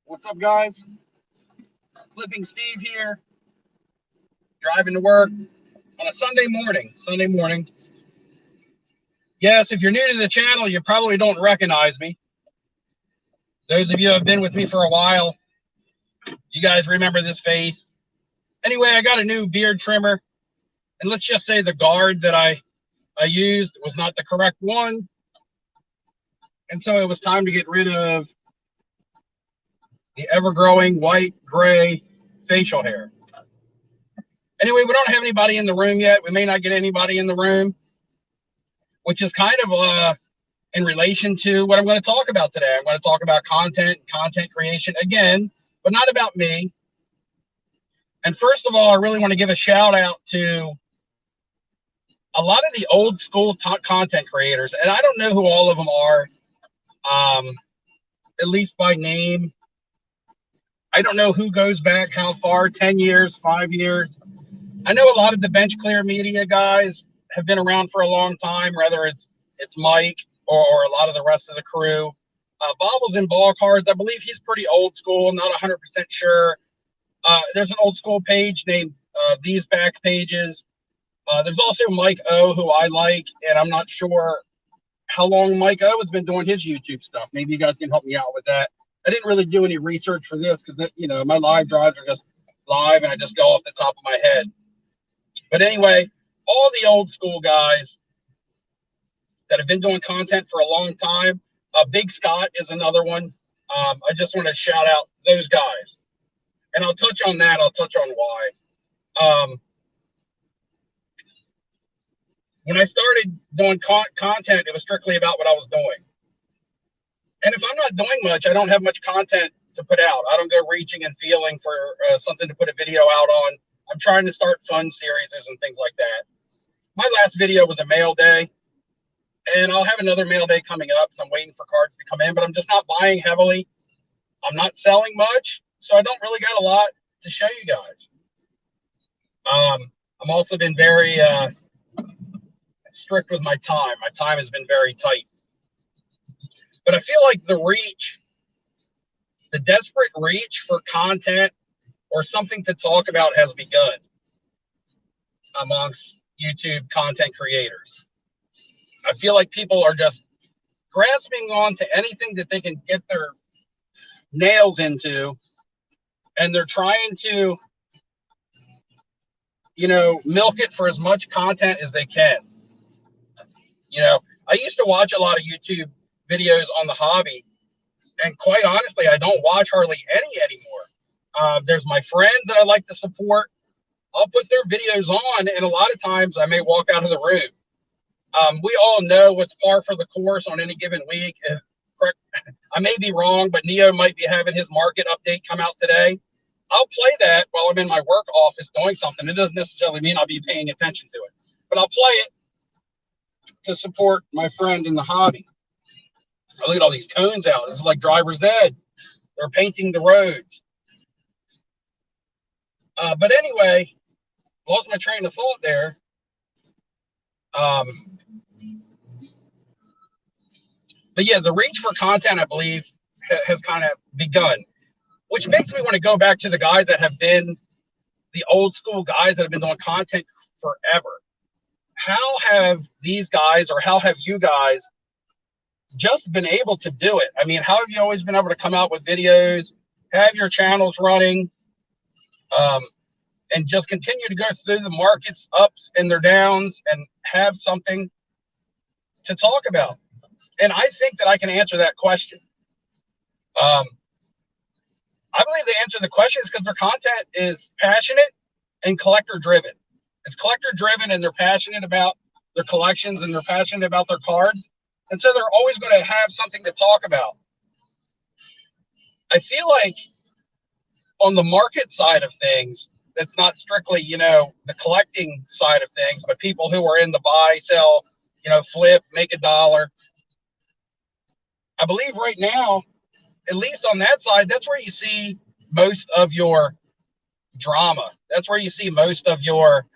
What's up, guys? Flipping Steve here, driving to work on a Sunday morning. Yes, if you're new to the channel, you probably don't recognize me. Those of you who have been with me for a while, you guys remember this face. Anyway, I got a new beard trimmer, and let's just say the guard that I used was not the correct one. And so it was time to get rid of the ever-growing white-gray facial hair. Anyway, we don't have anybody in the room yet. We may not get anybody in the room, which is kind of in relation to what I'm going to talk about today. I'm going to talk about content creation again, but not about me. And first of all, I really want to give a shout out to a lot of the old school content creators. And I don't know who all of them are, at least by name. I don't know who goes back how far, 10 years, 5 years. I know a lot of the Bench Clear Media guys have been around for a long time, whether it's Mike or a lot of the rest of the crew. Bobbles and Ball Cards, I believe he's pretty old school, not 100% sure. There's an old school page named These Back Pages. There's also Mike O, who I like, and I'm not sure how long Mike O has been doing his YouTube stuff. Maybe you guys can help me out with that. I didn't really do any research for this because, my live drives are just live and I just go off the top of my head. But anyway, all the old school guys that have been doing content for a long time, Big Scott is another one. I just want to shout out those guys. And I'll touch on that. I'll touch on why. When I started doing content, it was strictly about what I was doing. And if I'm not doing much, I don't have much content to put out. I don't go reaching and feeling for something to put a video out on. I'm trying to start fun series and things like that. My last video was a mail day, and I'll have another mail day coming up, so I'm waiting for cards to come in, but I'm just not buying heavily. I'm not selling much, so I don't really got a lot to show you guys. I'm also been very strict with my time. My time has been very tight. But I feel like the desperate reach for content or something to talk about has begun amongst YouTube content creators. I feel like people are just grasping on to anything that they can get their nails into, and they're trying to, milk it for as much content as they can. I used to watch a lot of YouTube videos on the hobby, and quite honestly, I don't watch hardly any anymore. There's my friends that I like to support. I'll put their videos on, and a lot of times I may walk out of the room. We all know what's par for the course on any given week. I may be wrong, but Neo might be having his market update come out today. I'll play that while I'm in my work office doing something. It doesn't necessarily mean I'll be paying attention to it, but I'll play it to support my friend in the hobby. I look at all these cones out. This is like driver's ed. They're painting the roads. But anyway, lost my train of thought there. But yeah, the reach for content, I believe, has kind of begun, which makes me want to go back to the guys that have been the old school guys that have been doing content forever. How have these guys, or how have you guys just been able to do it? I mean, how have you always been able to come out with videos, have your channels running, and just continue to go through the market's ups and their downs and have something to talk about? And I think that I can answer that question. I believe the answer to the question is because their content is passionate and collector driven. It's collector driven, and they're passionate about their collections, and they're passionate about their cards. And so they're always going to have something to talk about. I feel like on the market side of things, that's not strictly, the collecting side of things, but people who are in the buy, sell, flip, make a dollar. I believe right now, at least on that side, that's where you see most of your drama. That's where you see most of your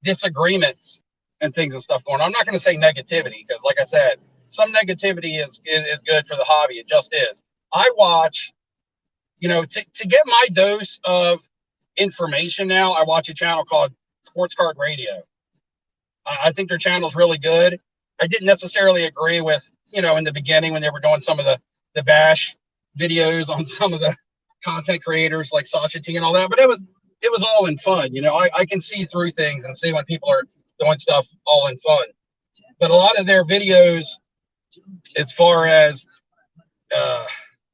disagreements and things and stuff going on. I'm not going to say negativity, because like I said, some negativity is good for the hobby. It just is. I watch, to get my dose of information now, I watch a channel called Sports Card Radio. I think their channel is really good. I didn't necessarily agree with, in the beginning when they were doing some of the bash videos on some of the content creators like Sasha T and all that, but it was all in fun. I can see through things and see when people are doing stuff all in fun. But a lot of their videos, as far as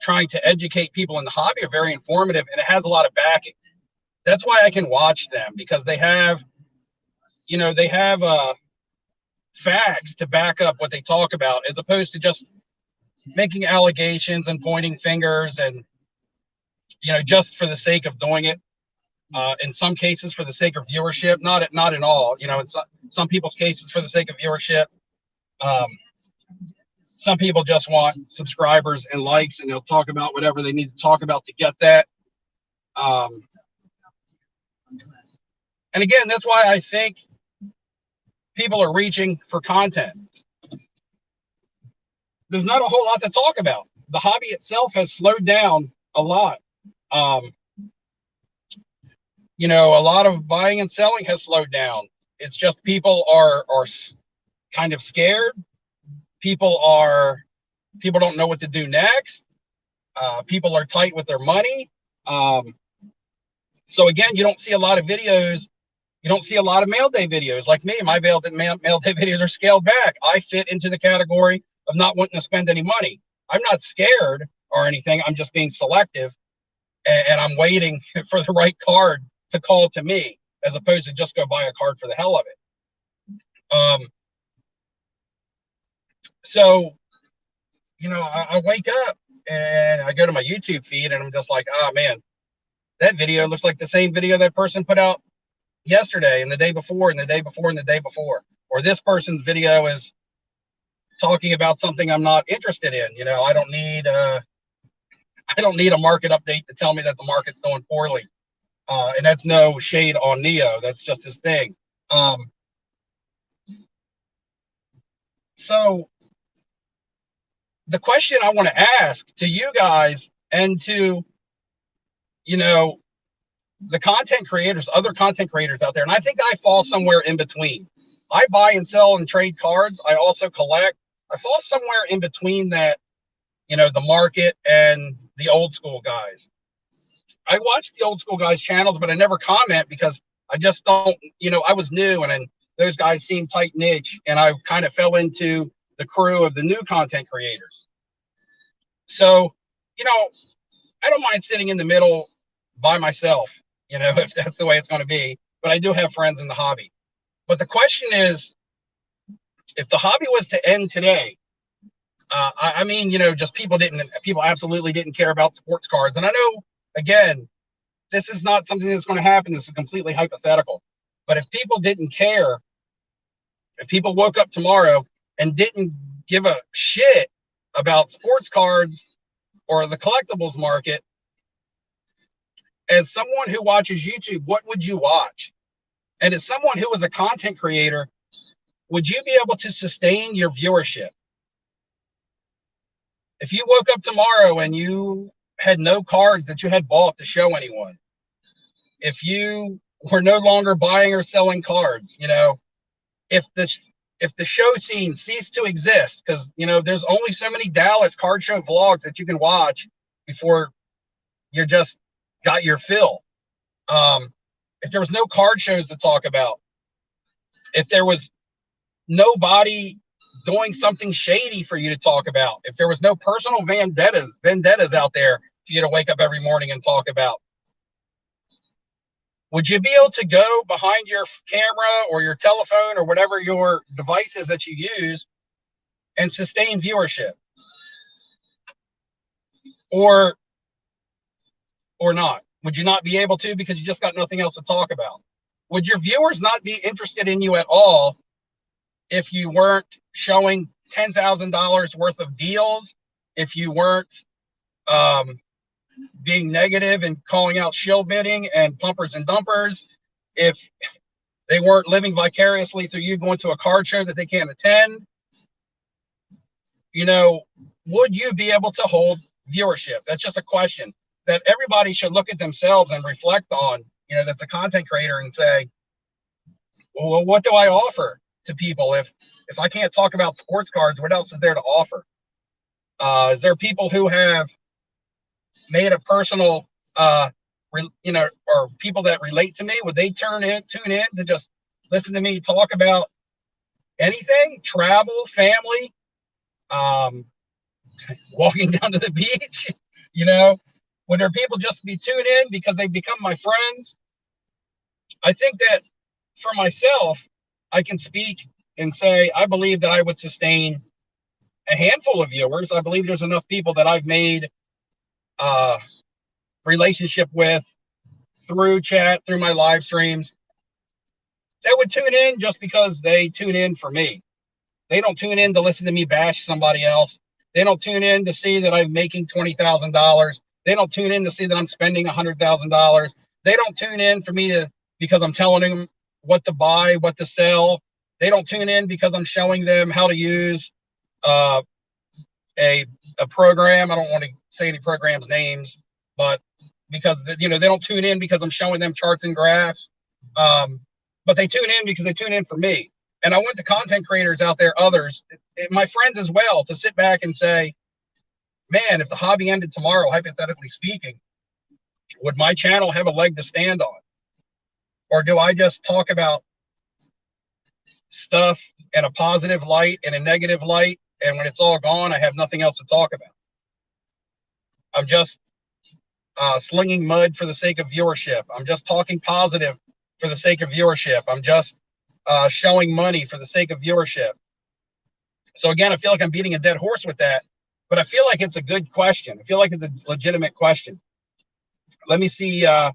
trying to educate people in the hobby, are very informative, and it has a lot of backing. That's why I can watch them, because they have facts to back up what they talk about, as opposed to just making allegations and pointing fingers and, just for the sake of doing it. In some cases for the sake of viewership, not in all, in some people's cases for the sake of viewership. Some people just want subscribers and likes, and they'll talk about whatever they need to talk about to get that. And again, that's why I think people are reaching for content. There's not a whole lot to talk about. The hobby itself has slowed down a lot. A lot of buying and selling has slowed down. It's just people are kind of scared. People don't know what to do next. People are tight with their money. So again, you don't see a lot of videos. You don't see a lot of mail day videos like me. My mail day videos are scaled back. I fit into the category of not wanting to spend any money. I'm not scared or anything. I'm just being selective, and I'm waiting for the right card to call to me, as opposed to just go buy a card for the hell of it. So, I wake up and I go to my YouTube feed, and I'm just like, oh man, that video looks like the same video that person put out yesterday and the day before and the day before and the day before. Or this person's video is talking about something I'm not interested in. I don't need a market update to tell me that the market's going poorly. And that's no shade on Neo. That's just his thing. So the question I want to ask to you guys and to, the content creators, other content creators out there, and I think I fall somewhere in between. I buy and sell and trade cards. I also collect. I fall somewhere in between that, the market and the old school guys. I watch the old school guys' channels, but I never comment because I just don't, I was new, and then those guys seemed tight niche, and I kind of fell into the crew of the new content creators. So, I don't mind sitting in the middle by myself, if that's the way it's going to be. But I do have friends in the hobby. But the question is, if the hobby was to end today, just people absolutely didn't care about sports cards. And I know, again, this is not something that's going to happen. This is completely hypothetical. But if people didn't care, if people woke up tomorrow and didn't give a shit about sports cards or the collectibles market, as someone who watches YouTube, what would you watch? And as someone who is a content creator, would you be able to sustain your viewership? If you woke up tomorrow and you had no cards that you had bought to show anyone, if you were no longer buying or selling cards, if the show scene ceased to exist, because there's only so many Dallas card show vlogs that you can watch before you're just got your fill. If there was no card shows to talk about, if there was nobody doing something shady for you to talk about, if there was no personal vendettas out there for you to wake up every morning and talk about, would you be able to go behind your camera or your telephone or whatever your device is that you use and sustain viewership? Or not? Would you not be able to because you just got nothing else to talk about? Would your viewers not be interested in you at all if you weren't showing $10,000 worth of deals, if you weren't being negative and calling out shill bidding and pumpers and dumpers, if they weren't living vicariously through you going to a card show that they can't attend? Would you be able to hold viewership? That's just a question that everybody should look at themselves and reflect on, that's a content creator, and say, well, what do I offer to people? If I can't talk about sports cards, what else is there to offer? Is there people who have made a personal, or people that relate to me? Would they tune in to just listen to me talk about anything? Travel, family, walking down to the beach, would there people just be tuned in because they've become my friends? I think that for myself, I can speak and say, I believe that I would sustain a handful of viewers. I believe there's enough people that I've made relationship with through chat, through my live streams, that would tune in just because they tune in for me. They don't tune in to listen to me bash somebody else. They don't tune in to see that I'm making $20,000. They don't tune in to see that I'm spending $100,000. They don't tune in for me because I'm telling them what to buy, what to sell. They don't tune in because I'm showing them how to use a program. I don't want to say any programs' names, but because they don't tune in because I'm showing them charts and graphs. But they tune in because they tune in for me. And I want the content creators out there, others, my friends as well, to sit back and say, man, if the hobby ended tomorrow, hypothetically speaking, would my channel have a leg to stand on? Or do I just talk about stuff in a positive light and a negative light, and when it's all gone, I have nothing else to talk about? I'm just slinging mud for the sake of viewership. I'm just talking positive for the sake of viewership. I'm just showing money for the sake of viewership. So again, I feel like I'm beating a dead horse with that, but I feel like it's a good question. I feel like it's a legitimate question. Let me see some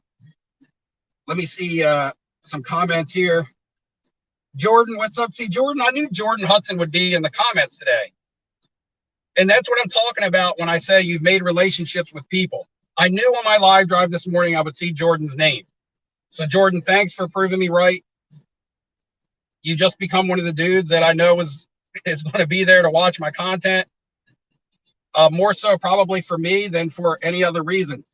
comments here. Jordan, what's up? See, Jordan, I knew Jordan Hudson would be in the comments today. And that's what I'm talking about when I say you've made relationships with people. I knew on my live drive this morning I would see Jordan's name. So Jordan, thanks for proving me right. You just become one of the dudes that I know is going to be there to watch my content. More so probably for me than for any other reason.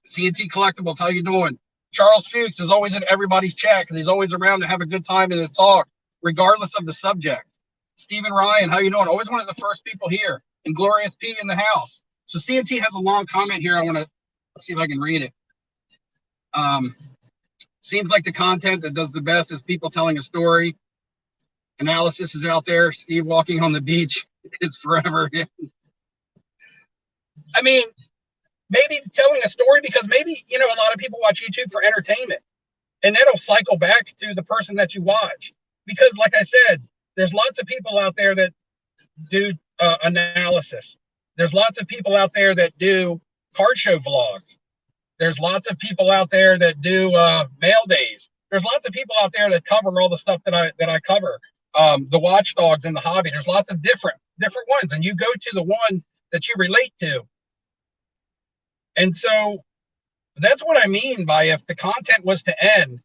CNT Collectibles, how you doing? Charles Fuchs is always in everybody's chat because he's always around to have a good time and to talk, regardless of the subject. Stephen Ryan, how you doing? Always one of the first people here. And Glorious P in the house. So CNT has a long comment here. I want to see if I can read it. Seems like the content that does the best is people telling a story. Analysis is out there. Steve walking on the beach is forever. I mean, maybe telling a story because maybe, a lot of people watch YouTube for entertainment. And that'll cycle back to the person that you watch. Because like I said, there's lots of people out there that do analysis. There's lots of people out there that do card show vlogs. There's lots of people out there that do mail days. There's lots of people out there that cover all the stuff that I cover. The watchdogs in the hobby. There's lots of different ones, and you go to the one that you relate to. And so that's what I mean by, if the content was to end,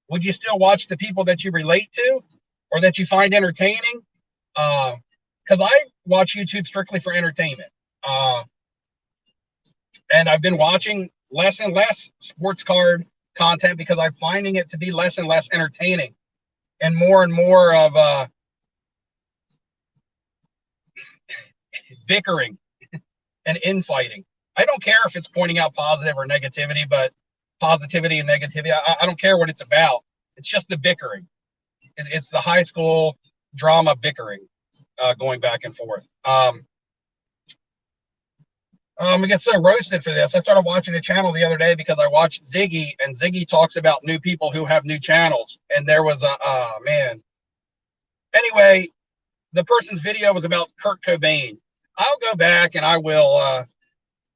would you still watch the people that you relate to or that you find entertaining? Because I watch YouTube strictly for entertainment. And I've been watching less and less sports card content because I'm finding it to be less and less entertaining and more of bickering and infighting. I don't care if it's pointing out positive or negativity, but positivity and negativity, I don't care what it's about. It's just the bickering. It's the high school drama bickering going back and forth. I get so roasted for this. I started watching a channel the other day because I watched Ziggy, and Ziggy talks about new people who have new channels. And there was man. Anyway, the person's video was about Kurt Cobain. I'll go back and I will,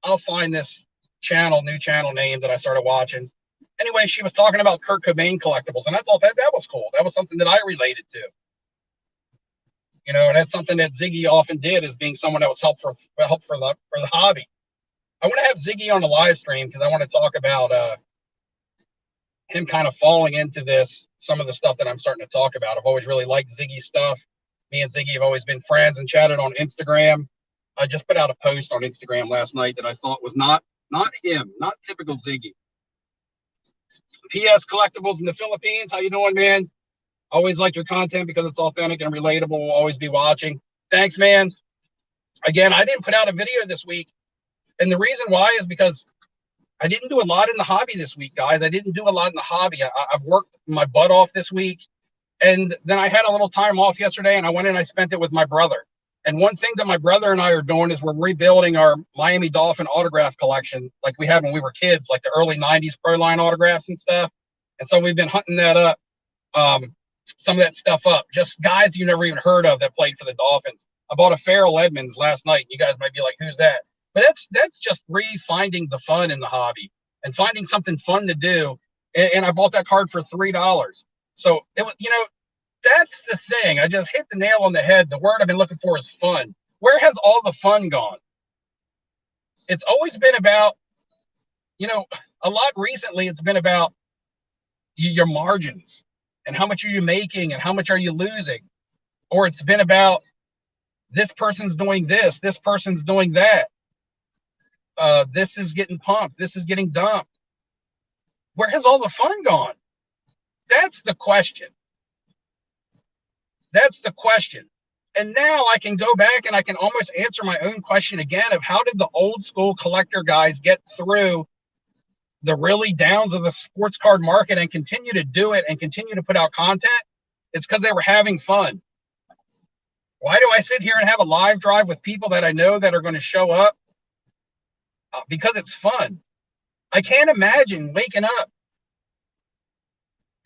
I'll find this new channel name that I started watching. Anyway, she was talking about Kurt Cobain collectibles, and I thought that was cool. That was something that I related to. And that's something that Ziggy often did, as being someone that was helpful for the hobby. I want to have Ziggy on the live stream because I want to talk about him kind of falling into some of the stuff that I'm starting to talk about. I've always really liked Ziggy's stuff. Me and Ziggy have always been friends and chatted on Instagram. I just put out a post on Instagram last night that I thought was not him, not typical Ziggy. PS Collectibles in the Philippines. How you doing, man? Always like your content because it's authentic and relatable. We'll always be watching. Thanks, man. Again, I didn't put out a video this week. And the reason why is because I didn't do a lot in the hobby this week, guys. I didn't do a lot in the hobby. I've worked my butt off this week. And then I had a little time off yesterday, and I went and I spent it with my brother. And one thing that my brother and I are doing is we're rebuilding our Miami Dolphin autograph collection like we had when we were kids, like the early 90s Pro Line autographs and stuff. And so we've been hunting that up, some of that stuff up. Just guys you never even heard of that played for the Dolphins. I bought a Farrell Edmonds last night. You guys might be like, who's that? But that's just re-finding the fun in the hobby and finding something fun to do. And I bought that card for $3. So it was, that's the thing. I just hit the nail on the head. The word I've been looking for is fun. Where has all the fun gone? It's always been about, a lot recently, it's been about your margins and how much are you making and how much are you losing? Or it's been about this person's doing this person's doing that. This is getting pumped. This is getting dumped. Where has all the fun gone? That's the question. That's the question. And now I can go back and I can almost answer my own question again of how did the old school collector guys get through the really downs of the sports card market and continue to do it and continue to put out content? It's because they were having fun. Why do I sit here and have a live drive with people that I know that are going to show up? Because it's fun. I can't imagine waking up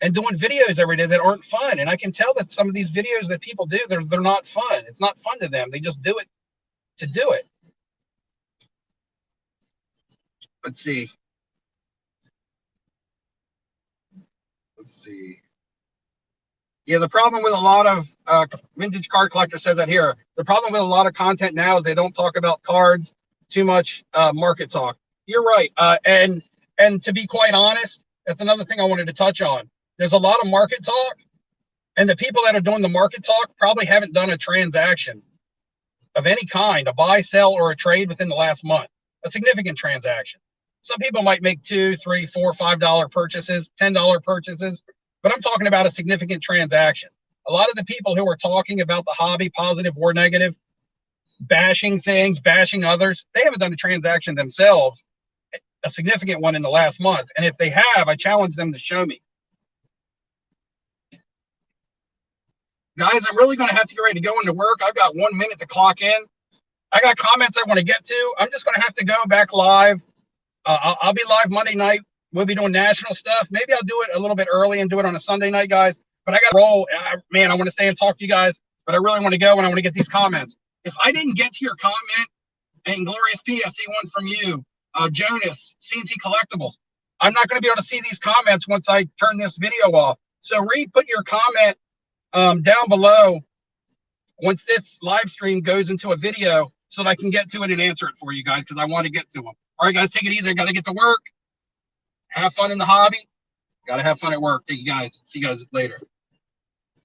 and doing videos every day that aren't fun. And I can tell that some of these videos that people do, they're not fun. It's not fun to them. They just do it to do it. Let's see. Yeah, the problem with a lot of vintage card collectors says that here. The problem with a lot of content now is they don't talk about cards, too much market talk. You're right. And to be quite honest, that's another thing I wanted to touch on. There's a lot of market talk, and the people that are doing the market talk probably haven't done a transaction of any kind, a buy, sell, or a trade within the last month, a significant transaction. Some people might make $2, $3, $4, $5 purchases, $10 purchases, but I'm talking about a significant transaction. A lot of the people who are talking about the hobby, positive or negative, bashing things, bashing others, they haven't done a transaction themselves, a significant one in the last month. And if they have, I challenge them to show me. Guys, I'm really going to have to get ready to go into work. I've got 1 minute to clock in. I got comments I want to get to. I'm just going to have to go back live. I'll be live Monday night. We'll be doing national stuff. Maybe I'll do it a little bit early and do it on a Sunday night, guys. But I got to roll. Man, I want to stay and talk to you guys, but I really want to go and I want to get these comments. If I didn't get to your comment, and Glorious P, I see one from you, Jonas, CNT Collectibles. I'm not going to be able to see these comments once I turn this video off. So put your comment down below once this live stream goes into a video so that I can get to it and answer it for you guys because I want to get to them. All right, guys, take it easy. I got to get to work. Have fun in the hobby. Got to have fun at work. Thank you guys. See you guys later.